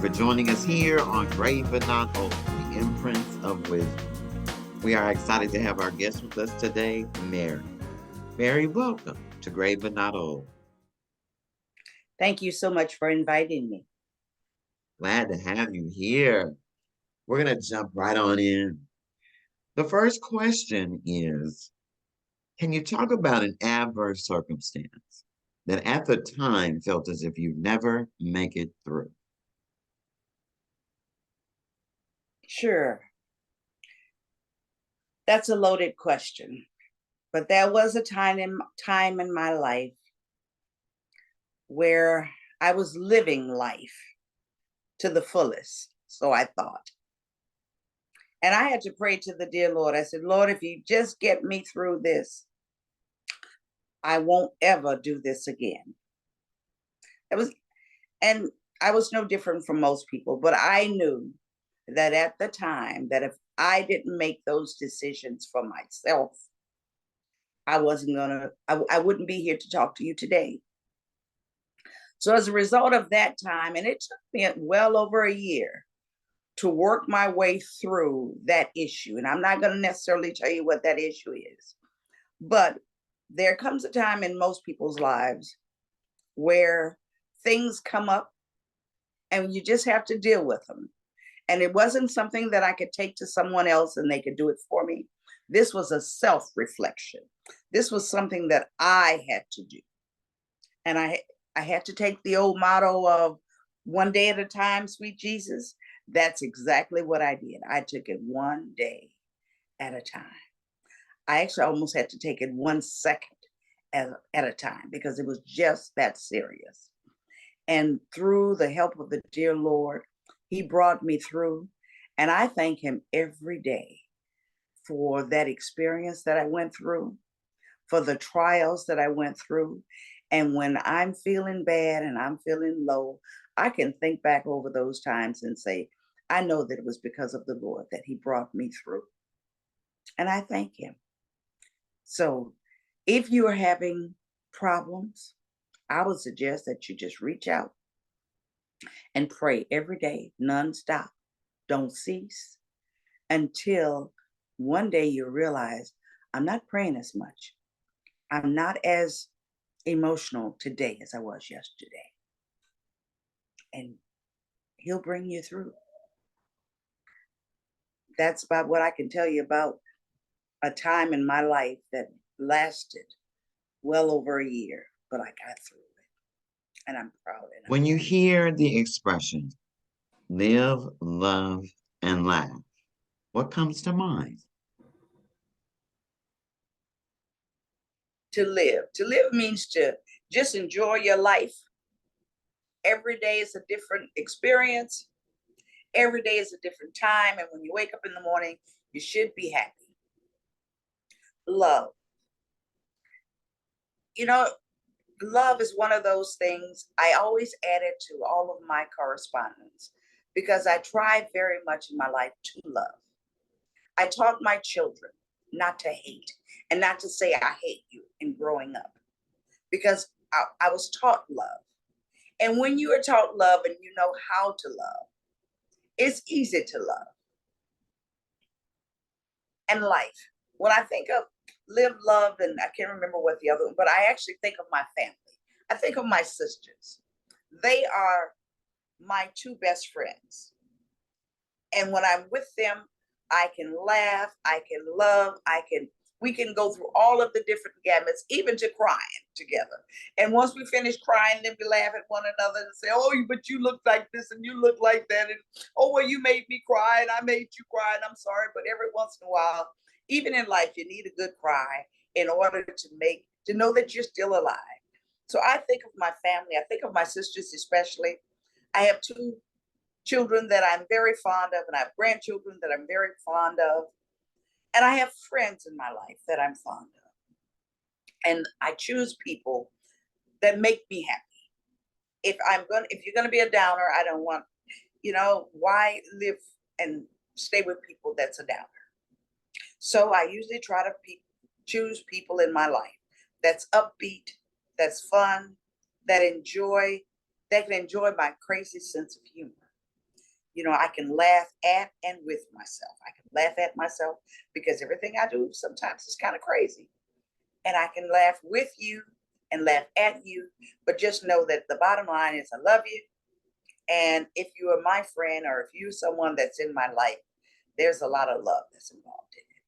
for joining us here on Grave but Not Old, the Imprints of Wisdom. We are excited to have our guest with us today, Mary. Mary, welcome to Grave but Not Old. Thank you so much for inviting me. Glad to have you here. We're going to jump right on in. The first question is, can you talk about an adverse circumstance that at the time felt as if you'd never make it through? Sure. That's a loaded question. But there was a time in my life where I was living life to the fullest, so I thought. And I had to pray to the dear Lord. I said, Lord, if you just get me through this, I won't ever do this again. And I was no different from most people, but I knew that at the time that if I didn't make those decisions for myself, I wouldn't be here to talk to you today. So as a result of that time, and it took me well over a year to work my way through that issue. And I'm not going to necessarily tell you what that issue is, but there comes a time in most people's lives where things come up and you just have to deal with them. And it wasn't something that I could take to someone else and they could do it for me. This was a self-reflection. This was something that I had to do. And I had to take the old motto of one day at a time, sweet Jesus. That's exactly what I did. I took it one day at a time. I actually almost had to take it 1 second at a time because it was just that serious. And through the help of the dear Lord, he brought me through. And I thank him every day for that experience that I went through, for the trials that I went through. And when I'm feeling bad and I'm feeling low, I can think back over those times and say, I know that it was because of the Lord that he brought me through. And I thank him. So if you are having problems, I would suggest that you just reach out and pray every day, nonstop. Don't cease until one day you realize, I'm not praying as much. I'm not as emotional today as I was yesterday. And he'll bring you through. That's about what I can tell you about a time in my life that lasted well over a year, but I got through it. And I'm proud. When you hear the expression, live, love, and laugh, what comes to mind? To live. To live means to just enjoy your life. Every day is a different experience. Every day is a different time. And when you wake up in the morning, you should be happy. Love. You know, love is one of those things I always add it to all of my correspondence because I try very much in my life to love. I taught my children not to hate and not to say I hate you in growing up because I was taught love. And when you are taught love and you know how to love, it's easy to love. And life. When I think of live, love, and I can't remember what the other one, but I actually think of my family. I think of my sisters. They are my 2 best friends. And when I'm with them, I can laugh, I can love, we can go through all of the different gamuts, even to crying together. And once we finish crying, then we laugh at one another and say, oh, but you look like this and you look like that. And, oh, well, you made me cry and I made you cry and I'm sorry. But every once in a while, even in life, you need a good cry in order to know that you're still alive. So I think of my family. I think of my sisters especially. I have 2 children that I'm very fond of, and I have grandchildren that I'm very fond of. And I have friends in my life that I'm fond of. And I choose people that make me happy. If you're gonna be a downer, I don't want, why live and stay with people that's a downer? So I usually try to choose people in my life that's upbeat, that's fun, that can enjoy my crazy sense of humor. I can laugh at and with myself. I can laugh at myself because everything I do sometimes is kind of crazy. And I can laugh with you and laugh at you, but just know that the bottom line is I love you. And if you are my friend or if you're someone that's in my life, there's a lot of love that's involved in it.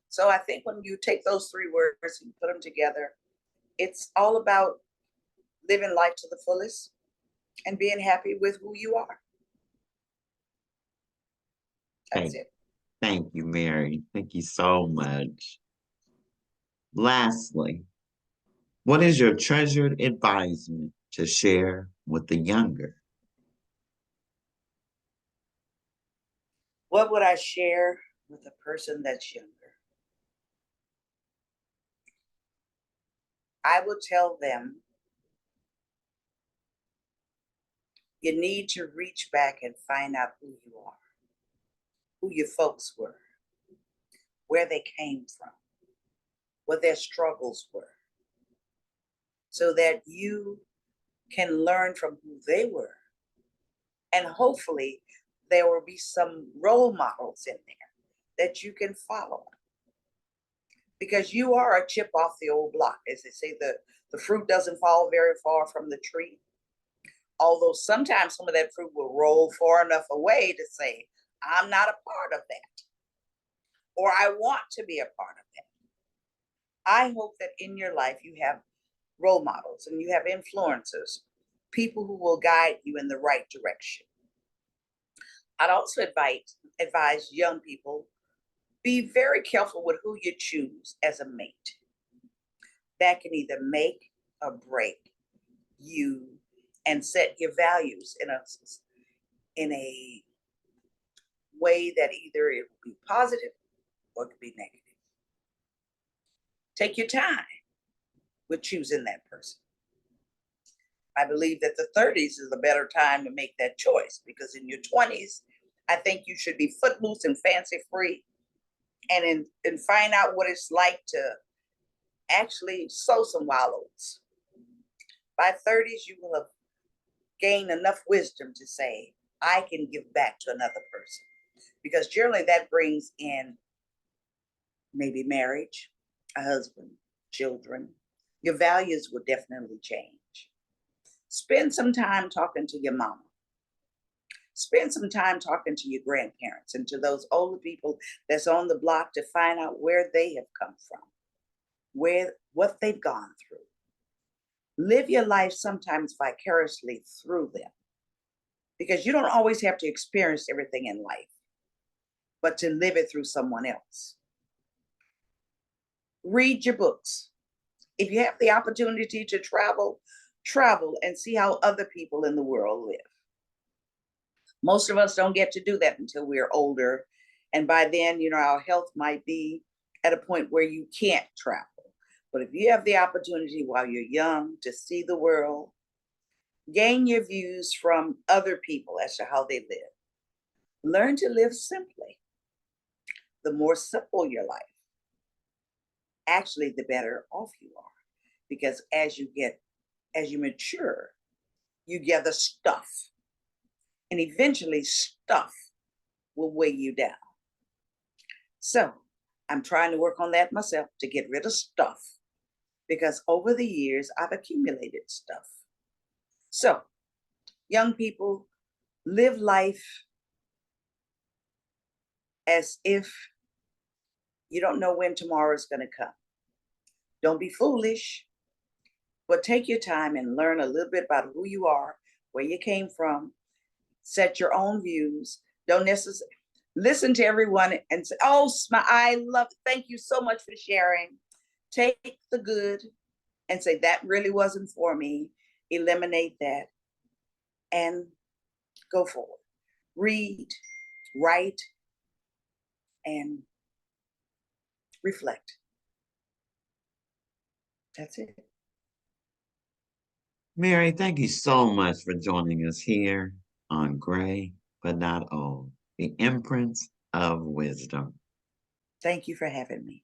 So I think when you take those three words and put them together, it's all about living life to the fullest and being happy with who you are. That's Thank, it. thank you, Mary. Thank you so much. Lastly, what is your treasured advisement to share with the younger? What would I share with a person that's younger? I would tell them you need to reach back and find out who you are, who your folks were, where they came from, what their struggles were, so that you can learn from who they were. And hopefully, there will be some role models in there that you can follow. Because you are a chip off the old block. As they say, the fruit doesn't fall very far from the tree. Although sometimes some of that fruit will roll far enough away to say, I'm not a part of that, or I want to be a part of that. I hope that in your life you have role models and you have influencers, people who will guide you in the right direction. I'd also advise young people, be very careful with who you choose as a mate. That can either make or break you and set your values in a way that either it will be positive or it could be negative. Take your time with choosing that person. I believe that the 30s is a better time to make that choice because in your 20s, I think you should be footloose and fancy free and find out what it's like to actually sow some wild oats. By 30s, you will have gained enough wisdom to say, I can give back to another person. Because generally that brings in maybe marriage, a husband, children. Your values will definitely change. Spend some time talking to your mama. Spend some time talking to your grandparents and to those older people that's on the block to find out where they have come from, what they've gone through. Live your life sometimes vicariously through them because you don't always have to experience everything in life, but to live it through someone else. Read your books. If you have the opportunity to travel, travel and see how other people in the world live. Most of us don't get to do that until we're older. And by then, our health might be at a point where you can't travel. But if you have the opportunity while you're young to see the world, gain your views from other people as to how they live. Learn to live simply. The more simple your life, actually, the better off you are. Because as you mature, you gather stuff. And eventually stuff will weigh you down. So I'm trying to work on that myself to get rid of stuff because over the years I've accumulated stuff. So, young people, live life as if you don't know when tomorrow is going to come. Don't be foolish, but take your time and learn a little bit about who you are, where you came from, set your own views. Don't necessarily listen to everyone and say, oh, I love it. Thank you so much for sharing. Take the good and say, that really wasn't for me. Eliminate that and go forward. Read, write, and reflect. That's it. Mary, thank you so much for joining us here on Gray But Not Old, the Imprints of Wisdom. Thank you for having me.